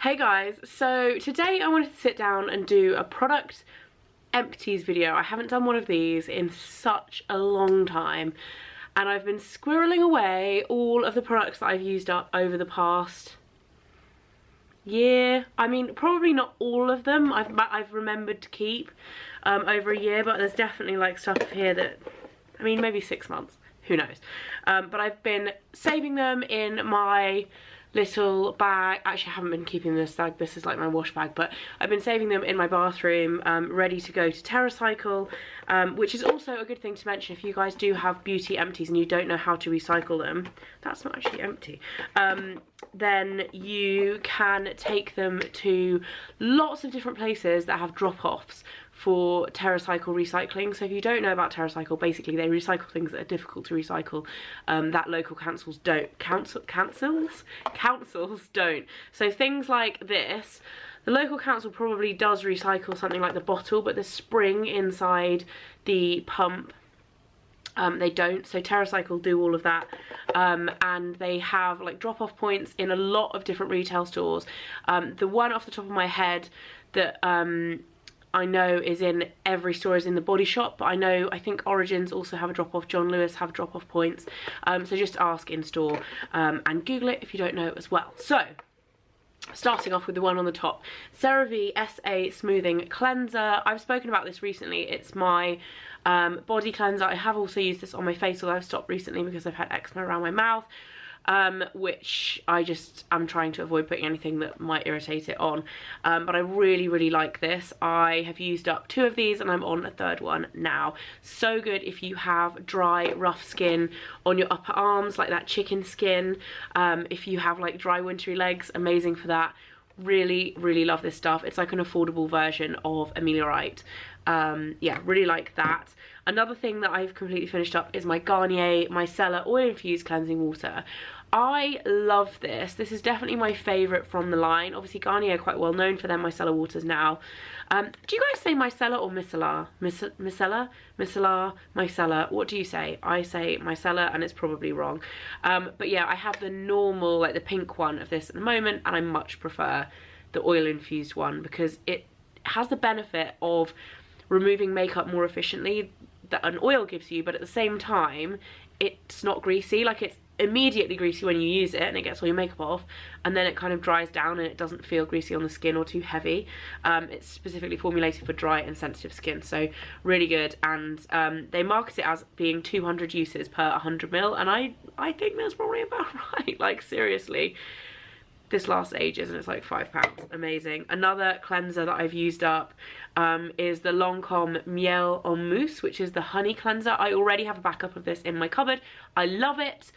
Hey guys, so today I wanted to sit down and do a product empties video. I haven't done one of these in such a long time, and I've been squirreling away all of the products that I've used up over the past year. I mean, probably not all of them I've remembered to keep over a year, but there's definitely like stuff here that, I mean, maybe 6 months, who knows. But I've been saving them in my little bag. Actually, I haven't been keeping this bag, this is like my wash bag, but I've been saving them in my bathroom, ready to go to TerraCycle, which is also a good thing to mention if you guys do have beauty empties and you don't know how to recycle them. That's not actually empty. Then you can take them to lots of different places that have drop-offs for TerraCycle recycling. So if you don't know about TerraCycle, basically they recycle things that are difficult to recycle, that local councils don't. Councils don't. So things like this, the local council probably does recycle something like the bottle, but the spring inside the pump, they don't. So TerraCycle do all of that, and they have like drop-off points in a lot of different retail stores. The one off the top of my head that I know is in every store is in the Body Shop, but I think Origins also have a drop-off, John Lewis have drop-off points, so just ask in store and Google it if you don't know as well. So starting off with the one on the top, CeraVe SA Smoothing Cleanser. I've spoken about this recently. It's my body cleanser. I have also used this on my face, although I've stopped recently because I've had eczema around my mouth, which I'm trying to avoid putting anything that might irritate it on, but I really like this. I have used up 2 of these and I'm on a 3rd one now. So good if you have dry, rough skin on your upper arms, like that chicken skin. If you have like dry, wintry legs, amazing for that. Really love this stuff. It's like an affordable version of Ameliorite. Yeah, really like that. Another thing that I've completely finished up is my Garnier Micellar Oil Infused Cleansing Water. I love this. This is definitely my favourite from the line. Obviously Garnier are quite well known for their micellar waters now. Do you guys say micellar or micellar? Micellar? Micellar? Micellar? What do you say? I say micellar and it's probably wrong. But yeah, I have the normal, like the pink one of this at the moment, and I much prefer the oil infused one because it has the benefit of removing makeup more efficiently that an oil gives you, but at the same time it's not greasy. Like, it's immediately greasy when you use it and it gets all your makeup off, and then it kind of dries down and it doesn't feel greasy on the skin or too heavy. It's specifically formulated for dry and sensitive skin, so really good. And they market it as being 200 uses per 100 ml, and I think that's probably about right. Like, seriously, this lasts ages and it's like £5. Amazing. Another cleanser that I've used up is the Lancome Miele en Mousse, which is the honey cleanser. I already have a backup of this in my cupboard. I love it.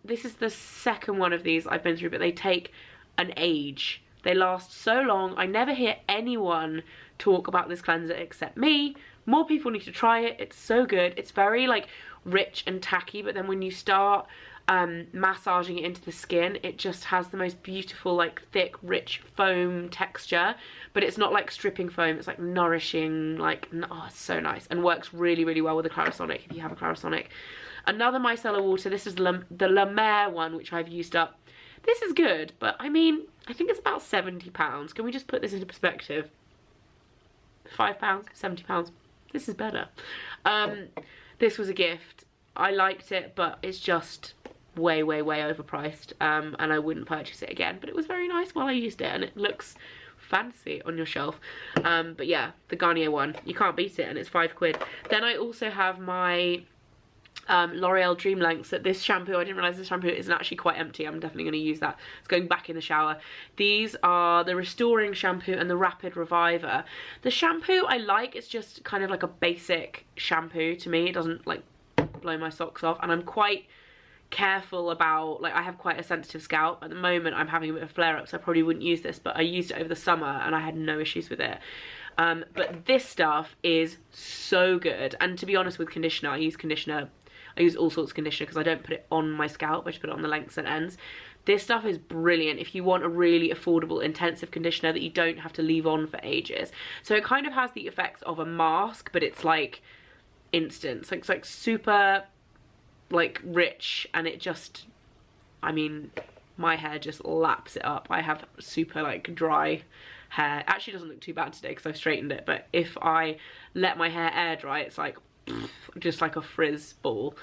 This is the 2nd one of these I've been through, but they take an age. They last so long. I never hear anyone talk about this cleanser except me. More people need to try it. It's so good. It's very like rich and tacky, but then when you start massaging it into the skin, it just has the most beautiful, like, thick, rich foam texture, but it's not like stripping foam. It's like nourishing, like, oh, it's so nice, and works really well with the Clarisonic if you have a Clarisonic. Another micellar water, this is the La Mer one, which I've used up. This is good, but I mean, I think it's about £70. Can we just put this into perspective? £5, £70. This is better. This was a gift. I liked it, but it's just way overpriced, and I wouldn't purchase it again, but it was very nice while I used it and it looks fancy on your shelf. But yeah, the Garnier one, you can't beat it, and it's £5. Then I also have my L'Oreal Dream Lengths. That this shampoo, I didn't realise this shampoo isn't actually quite empty. I'm definitely going to use that. It's going back in the shower. These are the Restoring Shampoo and the Rapid Reviver. The shampoo I like. It's just kind of like a basic shampoo to me. It doesn't like blow my socks off, and I'm quite careful about, like, I have quite a sensitive scalp at the moment. I'm having a bit of flare up, so I probably wouldn't use this, but I used it over the summer and I had no issues with it. But this stuff is so good, and to be honest, with conditioner, I use all sorts of conditioner because I don't put it on my scalp, I just put it on the lengths and ends. This stuff is brilliant if you want a really affordable intensive conditioner that you don't have to leave on for ages. So it kind of has the effects of a mask, but it's like instant. So it's like super like rich, and it just, I mean, my hair just laps it up. I have super like dry hair. Actually doesn't look too bad today because I've straightened it, but if I let my hair air dry, it's like just like a frizz ball.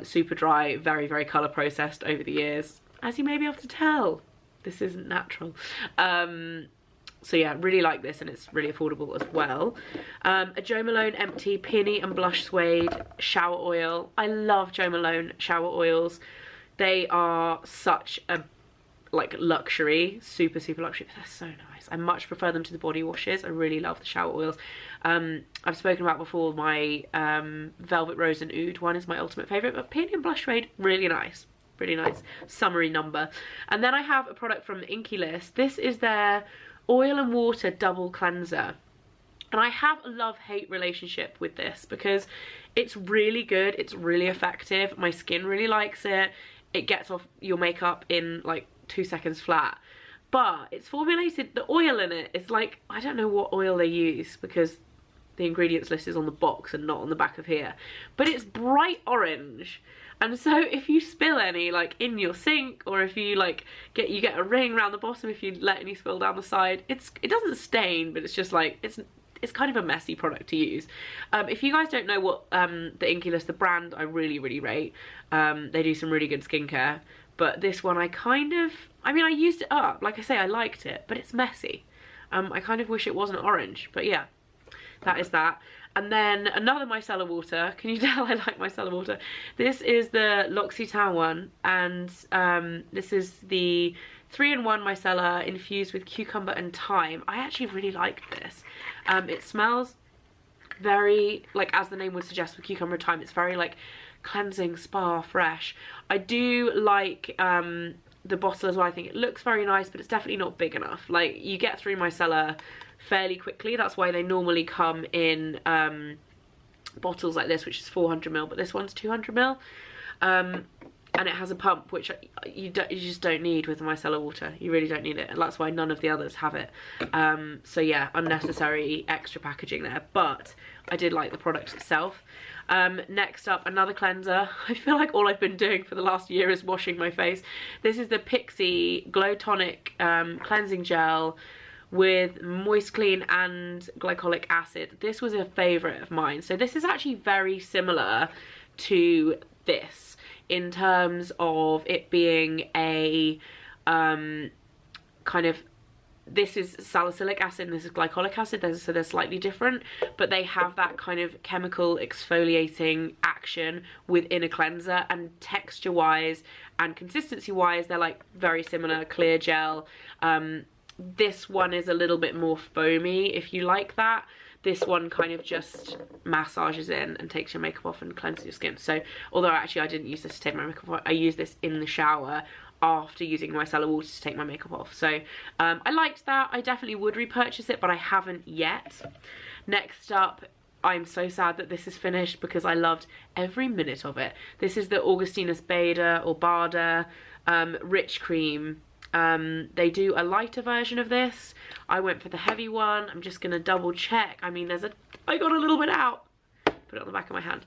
Super dry, very, very colour processed over the years, as you may be able to tell. This isn't natural. So yeah, really like this, and it's really affordable as well. A Jo Malone Empty Peony and Blush Suede shower oil. I love Jo Malone shower oils. They are such a like luxury, super luxury, but they're so nice. I much prefer them to the body washes. I really love the shower oils. I've spoken about before my Velvet Rose and Oud one is my ultimate favourite, but Peony and Blush Suede, really nice. Really nice summery number. And then I have a product from the Inkey list. This is their oil and water double cleanser, and I have a love-hate relationship with this because it's really good, it's really effective, my skin really likes it, it gets off your makeup in like 2 seconds flat, but it's formulated, the oil in it is like, I don't know what oil they use because the ingredients list is on the box and not on the back of here, but it's bright orange. And so if you spill any like in your sink, or if you like you get a ring around the bottom if you let any spill down the side, it doesn't stain, but it's just like it's kind of a messy product to use. If you guys don't know what the Inkey list, the brand, I really rate. They do some really good skincare, but this one I used it up. Like I say, I liked it, but it's messy. I kind of wish it wasn't orange, but yeah, that is that. And then another micellar water. Can you tell I like micellar water? This is the L'Occitane one, and this is the 3-in-1 micellar infused with cucumber and thyme. I actually really like this. It smells very, like as the name would suggest with cucumber and thyme, it's very like cleansing, spa, fresh. I do like the bottle as well. I think it looks very nice, but it's definitely not big enough. Like, you get through micellar fairly quickly. That's why they normally come in bottles like this, which is 400ml, but this one's 200ml, and it has a pump, which you just don't need with the micellar water. You really don't need it, and that's why none of the others have it. So yeah, unnecessary extra packaging there, but I did like the product itself. Next up, another cleanser. I feel like all I've been doing for the last year is washing my face. This is the Pixi Glow Tonic cleansing gel with Moist Clean and glycolic acid. This was a favourite of mine. So this is actually very similar to this in terms of it being a kind of, this is salicylic acid and this is glycolic acid, so they're slightly different, but they have that kind of chemical exfoliating action within a cleanser, and texture wise and consistency wise they're like very similar, clear gel. This one is a little bit more foamy if you like that. This one kind of just massages in and takes your makeup off and cleanses your skin. So although actually I didn't use this to take my makeup off, I used this in the shower after using micellar water to take my makeup off. So I liked that. I definitely would repurchase it, but I haven't yet. Next up, I'm so sad that this is finished because I loved every minute of it. This is the Augustinus Bada Rich Cream. They do a lighter version of this. I went for the heavy one. I'm just gonna double check. I mean, I got a little bit out. Put it on the back of my hand.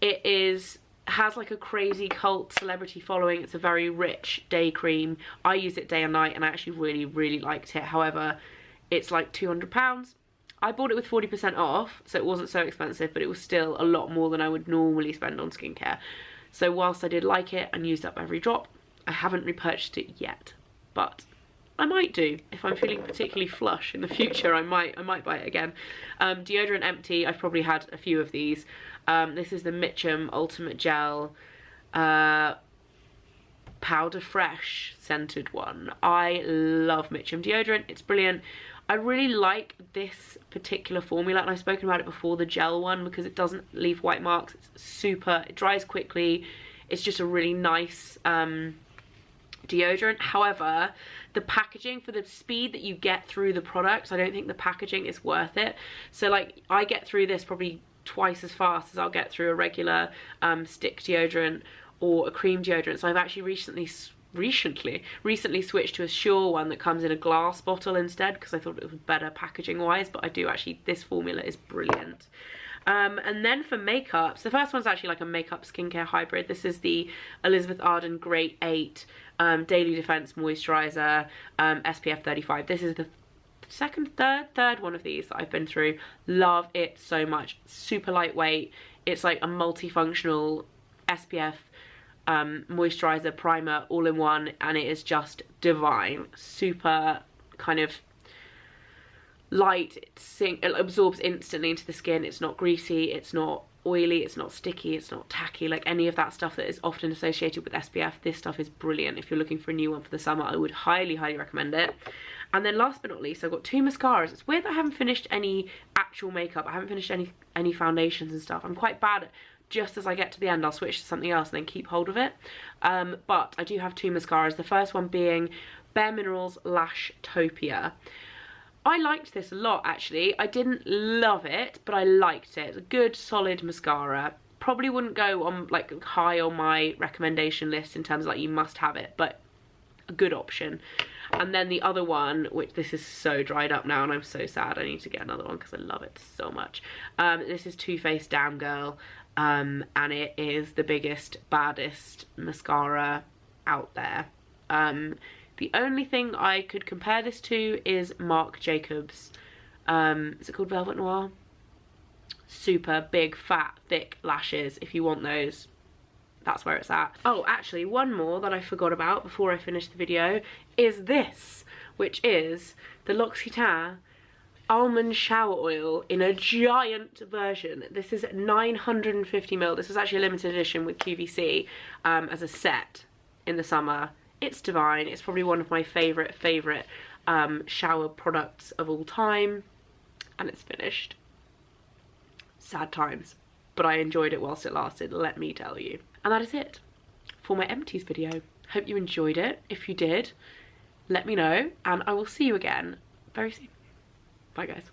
It has like a crazy cult celebrity following. It's a very rich day cream. I use it day and night, and I actually really liked it. However, it's like £200. I bought it with 40% off, so it wasn't so expensive, but it was still a lot more than I would normally spend on skincare. So whilst I did like it and used up every drop, I haven't repurchased it yet, but I might do. If I'm feeling particularly flush in the future, I might buy it again. Deodorant Empty, I've probably had a few of these. This is the Mitchum Ultimate Gel Powder Fresh scented one. I love Mitchum deodorant, it's brilliant. I really like this particular formula, and I've spoken about it before, the gel one, because it doesn't leave white marks. It's super, it dries quickly. It's just a really nice deodorant. However, the packaging, for the speed that you get through the products, I don't think the packaging is worth it. So like, I get through this probably twice as fast as I'll get through a regular stick deodorant or a cream deodorant. So I've actually recently switched to a Sure one that comes in a glass bottle instead, because I thought it was better packaging wise. But I do actually, this formula is brilliant. And then for makeup, so the first one's actually like a makeup skincare hybrid. This is the Elizabeth Arden Great 8 Daily Defense Moisturiser, SPF 35. This is the third one of these that I've been through. Love it so much. Super lightweight. It's like a multifunctional SPF moisturizer primer all in one, and it is just divine. Super kind of light. It absorbs instantly into the skin. It's not greasy, it's not oily, it's not sticky, it's not tacky, like any of that stuff that is often associated with SPF. This stuff is brilliant. If you're looking for a new one for the summer, I would highly recommend it. And then last but not least, I've got 2 mascaras. It's weird that I haven't finished any actual makeup. I haven't finished any foundations and stuff. I'm quite bad at, just as I get to the end, I'll switch to something else and then keep hold of it. But I do have 2 mascaras. The first one being bareMinerals Lashtopia. I liked this a lot, actually. I didn't love it, but I liked it. It's a good, solid mascara. Probably wouldn't go on like high on my recommendation list in terms of like you must have it, but a good option. And then the other one, which this is so dried up now and I'm so sad, I need to get another one because I love it so much. This is Too Faced Damn Girl, and it is the biggest, baddest mascara out there. The only thing I could compare this to is Marc Jacobs. Is it called Velvet Noir? Super big, fat, thick lashes. If you want those, that's where it's at. Oh, actually, one more that I forgot about before I finish the video is this, which is the L'Occitane Almond Shower Oil in a giant version. This is 950ml. This was actually a limited edition with QVC as a set in the summer. It's divine. It's probably one of my favourite shower products of all time. And it's finished. Sad times. But I enjoyed it whilst it lasted, let me tell you. And that is it for my Empties video. Hope you enjoyed it. If you did, let me know. And I will see you again very soon. Bye, guys.